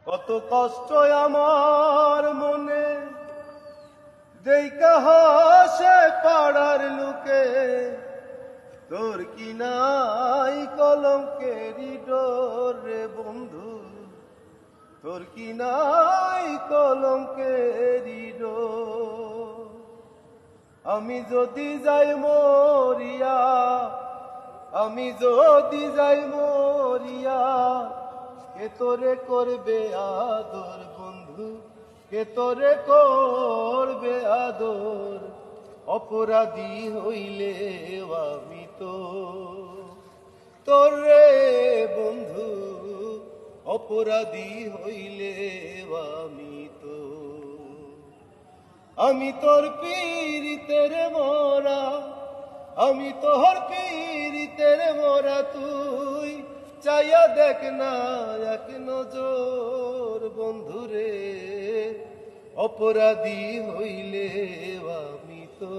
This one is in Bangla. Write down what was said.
কত কষ্ট আমার মনে দেইকা হাসে পাড়ার লোকে, তোর কি নাই কলঙ্কেরই ডোর রে বন্ধু, তোর কি নাই কলঙ্কেরই ডোর। আমি যদি যাই মরিয়া, আমি যদি যাই মরিয়া, কে তোরে করবে আদর বন্ধু, কে তোরে করবে আদর। অপরাধী হইলে আমি তো তোর রে বন্ধু, অপরাধী হইলে আমি তো। আমি তোর পীড়িতের মোরা, আমি তোর পীড়িতের মোরা, তুই চাইয়া দেখ না এক নজর বন্ধুরে, অপরাধী হইলে আমি তো।